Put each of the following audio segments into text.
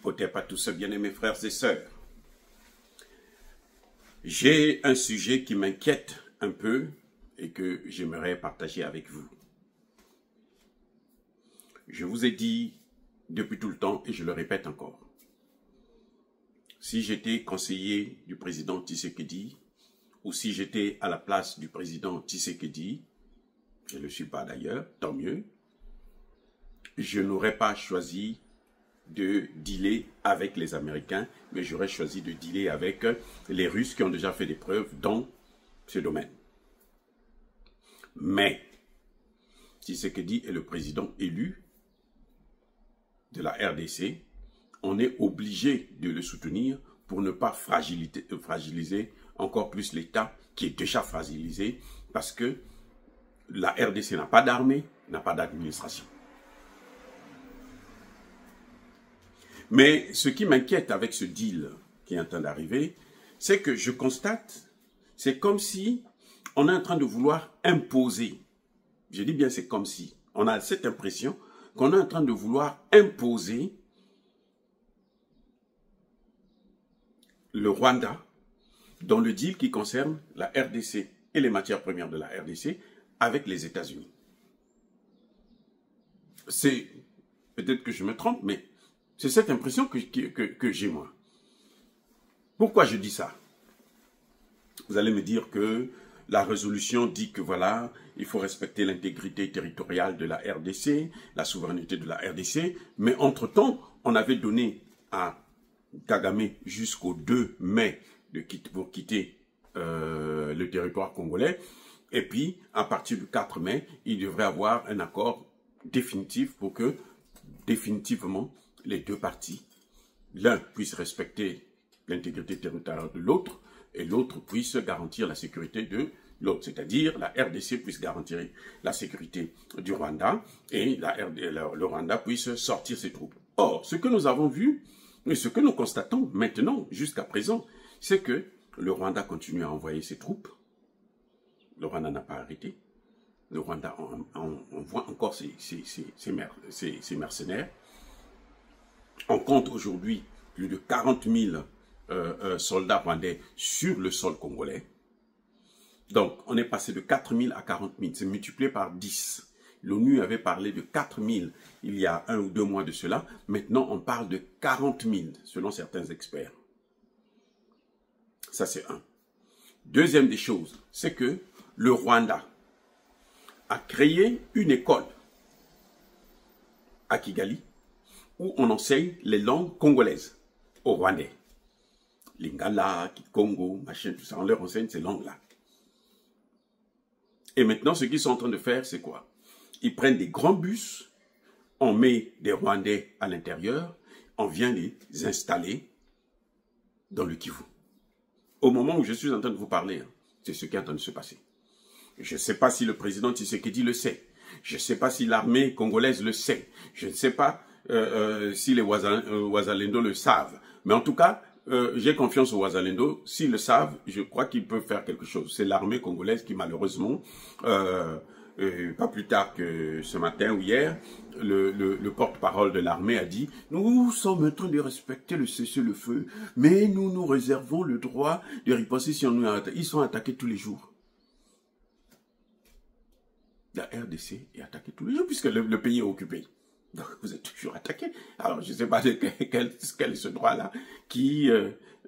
Hotep à tous ces bien-aimés frères et sœurs. J'ai un sujet qui m'inquiète un peu et que j'aimerais partager avec vous. Je vous ai dit depuis tout le temps et je le répète encore. Si j'étais conseiller du président Tshisekedi ou si j'étais à la place du président Tshisekedi, je ne le suis pas d'ailleurs, tant mieux, je n'aurais pas choisi de dealer avec les Américains, mais j'aurais choisi de dealer avec les Russes qui ont déjà fait des preuves dans ce domaine. Mais Tshisekedi est le président élu de la RDC. On est obligé de le soutenir pour ne pas fragiliser encore plus l'État qui est déjà fragilisé parce que la RDC n'a pas d'armée, n'a pas d'administration. Mais ce qui m'inquiète avec ce deal qui est en train d'arriver, c'est que je constate, c'est comme si on est en train de vouloir imposer. Je dis bien c'est comme si. On a cette impression qu'on est en train de vouloir imposer le Rwanda dans le deal qui concerne la RDC et les matières premières de la RDC avec les États-Unis. C'est peut-être que je me trompe, mais c'est cette impression que j'ai moi. Pourquoi je dis ça? Vous allez me dire que la résolution dit que voilà, il faut respecter l'intégrité territoriale de la RDC, la souveraineté de la RDC, mais entre-temps, on avait donné à Kagame jusqu'au 2 mai pour quitter le territoire congolais, et puis à partir du 4 mai, il devrait avoir un accord définitif pour que définitivement les deux parties, l'un puisse respecter l'intégrité territoriale de l'autre et l'autre puisse garantir la sécurité de l'autre. C'est-à-dire la RDC puisse garantir la sécurité du Rwanda et le Rwanda puisse sortir ses troupes. Or, ce que nous avons vu et ce que nous constatons maintenant, jusqu'à présent, c'est que le Rwanda continue à envoyer ses troupes. Le Rwanda n'a pas arrêté. Le Rwanda envoie encore ses mercenaires. On compte aujourd'hui plus de 40 000 soldats rwandais sur le sol congolais. Donc, on est passé de 4 000 à 40 000. C'est multiplié par 10. L'ONU avait parlé de 4 000 il y a 1 ou 2 mois de cela. Maintenant, on parle de 40 000, selon certains experts. Ça, c'est un. Deuxième des choses, c'est que le Rwanda a créé une école à Kigali où on enseigne les langues congolaises aux Rwandais. Lingala, Kikongo, machin, tout ça, on leur enseigne ces langues-là. Et maintenant, ce qu'ils sont en train de faire, c'est quoi? Ils prennent des grands bus, on met des Rwandais à l'intérieur, on vient les installer dans le Kivu. Au moment où je suis en train de vous parler, c'est ce qui est en train de se passer. Je ne sais pas si le président Tshisekedi le sait. Je ne sais pas si l'armée congolaise le sait. Je ne sais pas si les Wazalendo le savent. Mais en tout cas, j'ai confiance aux Wazalendo. S'ils le savent, je crois qu'ils peuvent faire quelque chose. C'est l'armée congolaise qui, malheureusement, pas plus tard que ce matin ou hier, le porte-parole de l'armée a dit « Nous sommes en train de respecter le cessez-le-feu, mais nous nous réservons le droit de riposter si on nous attaque. » Ils sont attaqués tous les jours. La RDC est attaquée tous les jours puisque le pays est occupé. Donc vous êtes toujours attaqué. Alors je ne sais pas quel est ce droit-là qui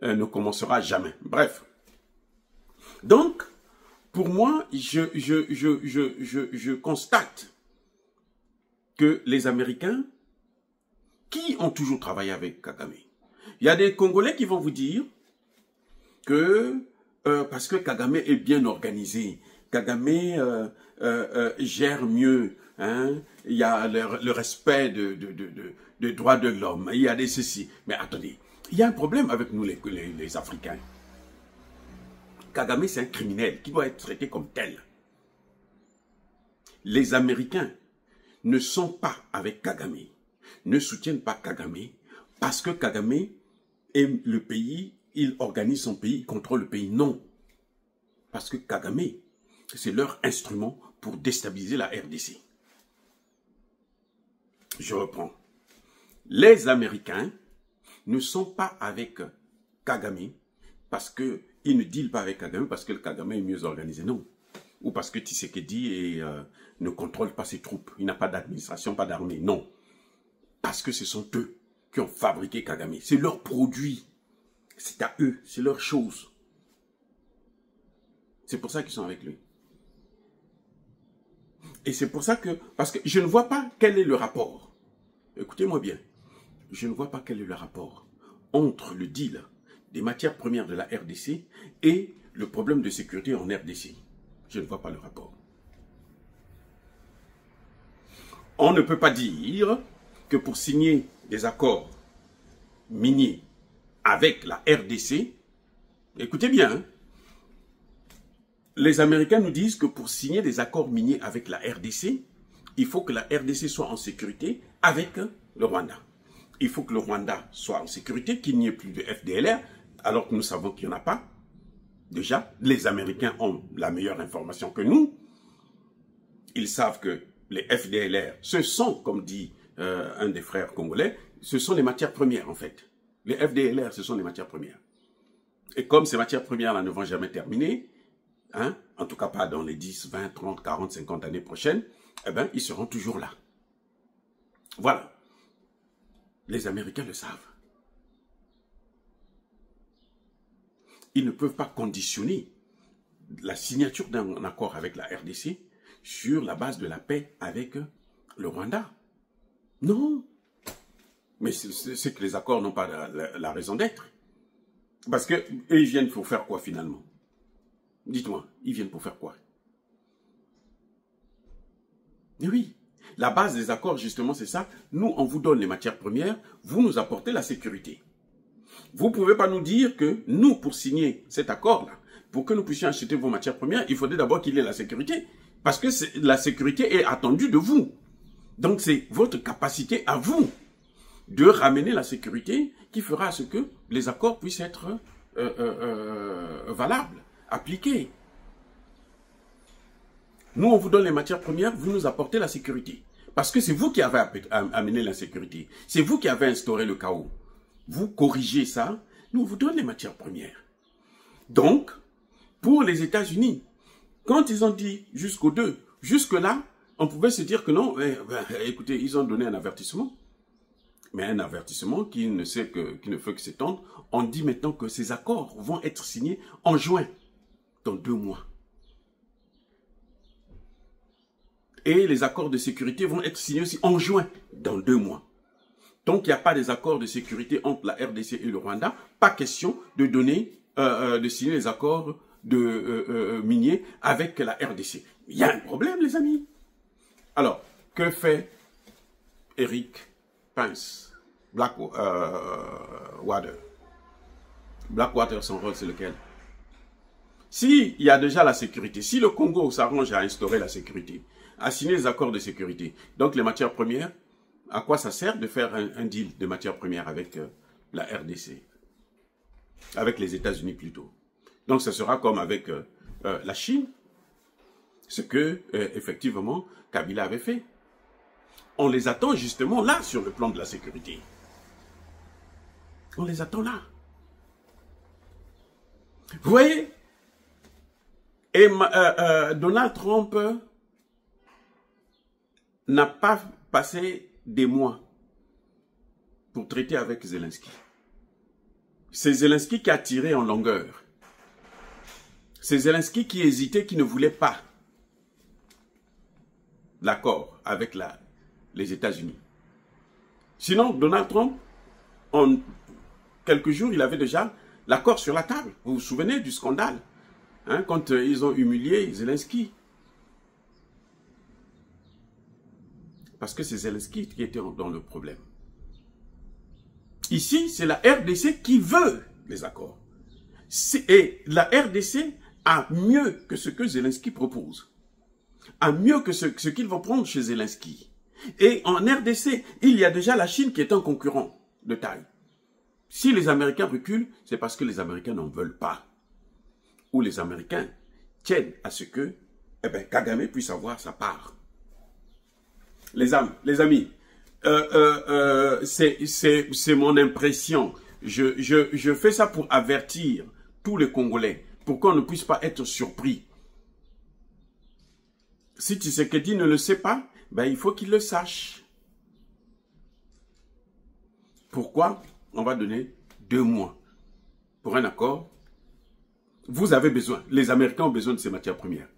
ne commencera jamais. Bref. Donc, pour moi, je constate que les Américains, qui ont toujours travaillé avec Kagame, il y a des Congolais qui vont vous dire que parce que Kagame est bien organisé, Kagame gère mieux, hein, il y a le respect de droits de l'homme, il y a des ceci. Mais attendez, il y a un problème avec nous les Africains. Kagame, c'est un criminel qui doit être traité comme tel. Les Américains ne sont pas avec Kagame, ne soutiennent pas Kagame, parce que Kagame est le pays, il organise son pays, il contrôle le pays. Non. Parce que Kagame, c'est leur instrument pour déstabiliser la RDC. Je reprends. Les Américains ne sont pas avec Kagame parce qu'ils ne dealent pas avec Kagame parce que le Kagame est mieux organisé, non. Ou parce que Tshisekedi ne contrôle pas ses troupes. Il n'a pas d'administration, pas d'armée, non. Parce que ce sont eux qui ont fabriqué Kagame. C'est leur produit. C'est à eux, c'est leur chose. C'est pour ça qu'ils sont avec lui. Et c'est pour ça que... Parce que je ne vois pas quel est le rapport. Écoutez-moi bien. Je ne vois pas quel est le rapport entre le deal des matières premières de la RDC et le problème de sécurité en RDC. Je ne vois pas le rapport. On ne peut pas dire que pour signer des accords miniers avec la RDC, écoutez bien, hein, les Américains nous disent que pour signer des accords miniers avec la RDC, il faut que la RDC soit en sécurité avec le Rwanda. Il faut que le Rwanda soit en sécurité, qu'il n'y ait plus de FDLR, alors que nous savons qu'il n'y en a pas. Déjà, les Américains ont la meilleure information que nous. Ils savent que les FDLR, ce sont, comme dit un des frères congolais, ce sont les matières premières en fait. Les FDLR, ce sont les matières premières. Et comme ces matières premières-là ne vont jamais terminer, hein, en tout cas pas dans les 10, 20, 30, 40, 50 années prochaines, eh bien, ils seront toujours là. Voilà. Les Américains le savent. Ils ne peuvent pas conditionner la signature d'un accord avec la RDC sur la base de la paix avec le Rwanda. Non. Mais c'est que les accords n'ont pas la raison d'être. Parce que ils viennent pour faire quoi finalement? Dites-moi, ils viennent pour faire quoi? Et oui, la base des accords justement c'est ça. Nous, on vous donne les matières premières, vous nous apportez la sécurité. Vous ne pouvez pas nous dire que nous, pour signer cet accord-là, pour que nous puissions acheter vos matières premières, il faudrait d'abord qu'il y ait la sécurité. Parce que la sécurité est attendue de vous. Donc c'est votre capacité à vous de ramener la sécurité qui fera à ce que les accords puissent être valables, appliqués. Nous, on vous donne les matières premières, vous nous apportez la sécurité. Parce que c'est vous qui avez amené l'insécurité. C'est vous qui avez instauré le chaos. Vous corrigez ça, nous on vous donne les matières premières. Donc, pour les États-Unis, quand ils ont dit jusqu'au 2, jusque-là, on pouvait se dire que non, écoutez, ils ont donné un avertissement. Mais un avertissement qui ne fait que s'étendre. On dit maintenant que ces accords vont être signés en juin, dans 2 mois. Et les accords de sécurité vont être signés aussi en juin, dans 2 mois. Donc, il n'y a pas des accords de sécurité entre la RDC et le Rwanda. Pas question de donner, de signer les accords miniers avec la RDC. Il y a un problème, les amis. Alors, que fait Eric Pence, Blackwater? Blackwater, son rôle, c'est lequel? S'il y a déjà la sécurité, si le Congo s'arrange à instaurer la sécurité, à signer les accords de sécurité, donc les matières premières, à quoi ça sert de faire un deal de matières premières avec la RDC? Avec les États-Unis plutôt. Donc ce sera comme avec la Chine, ce que effectivement Kabila avait fait. On les attend justement là sur le plan de la sécurité. On les attend là. Vous voyez? Et Donald Trump n'a pas passé des mois pour traiter avec Zelensky. C'est Zelensky qui a tiré en longueur. C'est Zelensky qui hésitait, qui ne voulait pas l'accord avec les États-Unis. Sinon, Donald Trump, en quelques jours, il avait déjà l'accord sur la table. Vous vous souvenez du scandale, hein, quand ils ont humilié Zelensky. Parce que c'est Zelensky qui était dans le problème. Ici, c'est la RDC qui veut les accords. Et la RDC a mieux que ce que Zelensky propose. A mieux que ce qu'ils vont prendre chez Zelensky. Et en RDC, il y a déjà la Chine qui est un concurrent de taille. Si les Américains reculent, c'est parce que les Américains n'en veulent pas. Ou les Américains tiennent à ce que Kagame puisse avoir sa part. Les amis, c'est mon impression. Je fais ça pour avertir tous les Congolais, pour qu'on ne puisse pas être surpris. Si Tshisekedi ne le sait pas, ben il faut qu'il le sache. Pourquoi? On va donner 2 mois pour un accord. Vous avez besoin, les Américains ont besoin de ces matières premières.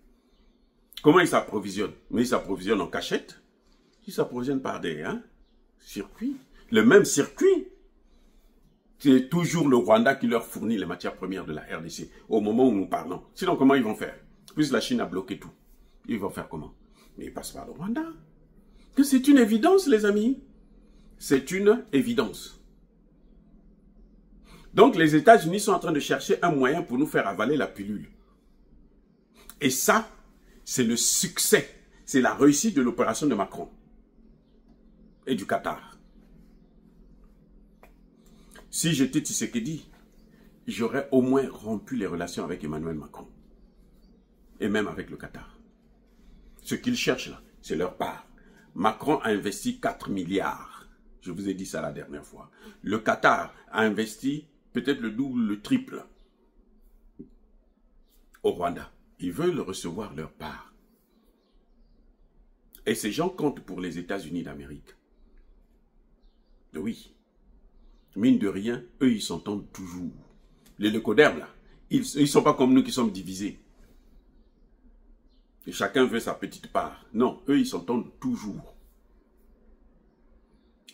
Comment ils s'approvisionnent? Mais ils s'approvisionnent en cachette. Ils s'approvisionnent par des circuits. Le même circuit. C'est toujours le Rwanda qui leur fournit les matières premières de la RDC au moment où nous parlons. Sinon, comment ils vont faire? Puisque la Chine a bloqué tout. Ils vont faire comment? Mais ils passent par le Rwanda. C'est une évidence, les amis. C'est une évidence. Donc, les États-Unis sont en train de chercher un moyen pour nous faire avaler la pilule. Et ça, c'est le succès. C'est la réussite de l'opération de Macron et du Qatar. Si j'étais Tshisekedi, j'aurais au moins rompu les relations avec Emmanuel Macron. Et même avec le Qatar. Ce qu'ils cherchent là, c'est leur part. Macron a investi 4 milliards. Je vous ai dit ça la dernière fois. Le Qatar a investi peut-être le double, le triple au Rwanda. Ils veulent recevoir leur part. Et ces gens comptent pour les États-Unis d'Amérique. Oui. Mine de rien, eux, ils s'entendent toujours. Les leucodermes, là, ils ne sont pas comme nous qui sommes divisés. Et chacun veut sa petite part. Non, eux, ils s'entendent toujours.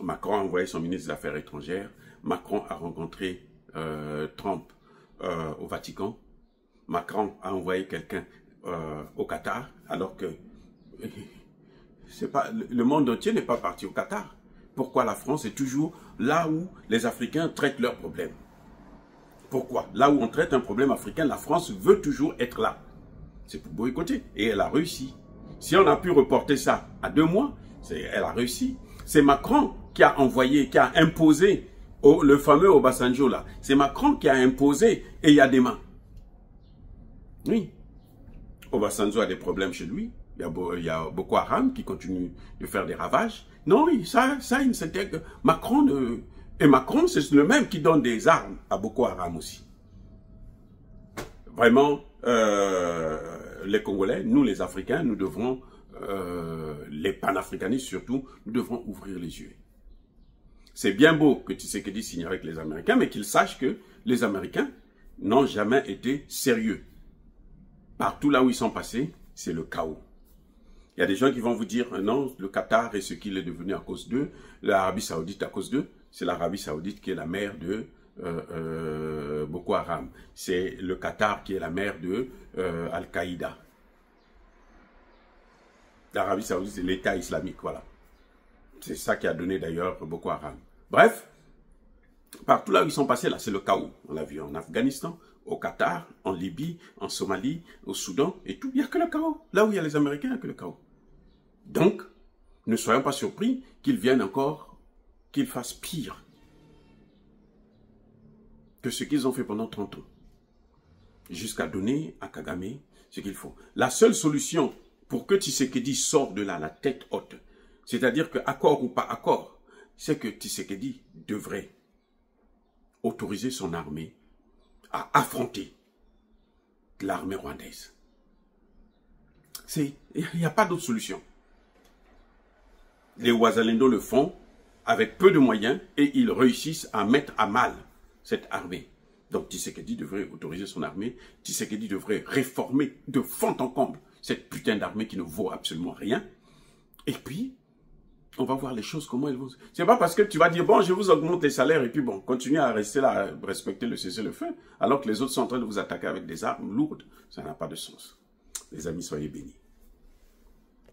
Macron a envoyé son ministre des Affaires étrangères. Macron a rencontré Trump au Vatican. Macron a envoyé quelqu'un au Qatar, alors que le monde entier n'est pas parti au Qatar. Pourquoi la France est toujours là où les Africains traitent leurs problèmes? Pourquoi? Là où on traite un problème africain, la France veut toujours être là. C'est pour boycotter. Et elle a réussi. Si on a pu reporter ça à 2 mois, elle a réussi. C'est Macron qui a envoyé, qui a imposé le fameux Obasanjo là. C'est Macron qui a imposé et il y a des mains. Oui. Obasanjo a des problèmes chez lui. Il y a Boko Haram qui continue de faire des ravages. Non, oui, ça il ne s'intègre. Et Macron, c'est le même qui donne des armes à Boko Haram aussi. Vraiment, les Congolais, nous les Africains, nous devrons, les panafricanistes surtout, nous devrons ouvrir les yeux. C'est bien beau que Tshisekedi signe avec les Américains, mais qu'ils sachent que les Américains n'ont jamais été sérieux. Partout là où ils sont passés, c'est le chaos. Il y a des gens qui vont vous dire, non, le Qatar est ce qu'il est devenu à cause d'eux, l'Arabie Saoudite à cause d'eux. C'est l'Arabie Saoudite qui est la mère de Boko Haram. C'est le Qatar qui est la mère de Al-Qaïda. L'Arabie Saoudite, c'est l'État islamique, voilà. C'est ça qui a donné d'ailleurs Boko Haram. Bref, partout là où ils sont passés, là, c'est le chaos. On l'a vu en Afghanistan, au Qatar, en Libye, en Somalie, au Soudan, et tout. Il n'y a que le chaos. Là où il y a les Américains, il n'y a que le chaos. Donc, ne soyons pas surpris qu'ils viennent encore, qu'ils fassent pire que ce qu'ils ont fait pendant 30 ans. Jusqu'à donner à Kagame ce qu'il faut. La seule solution pour que Tshisekedi sorte de là, la tête haute, c'est-à-dire que accord ou pas accord, c'est que Tshisekedi devrait autoriser son armée à affronter l'armée rwandaise. Il n'y a pas d'autre solution. Les Ouazalendo le font avec peu de moyens et ils réussissent à mettre à mal cette armée. Donc Tshisekedi devrait autoriser son armée. Tshisekedi devrait réformer de fond en comble cette putain d'armée qui ne vaut absolument rien. Et puis, on va voir les choses, comment elles vont. C'est pas parce que tu vas dire, bon, je vous augmente les salaires et puis bon, continuez à rester là, à respecter le cessez-le-feu, alors que les autres sont en train de vous attaquer avec des armes lourdes. Ça n'a pas de sens. Les amis, soyez bénis.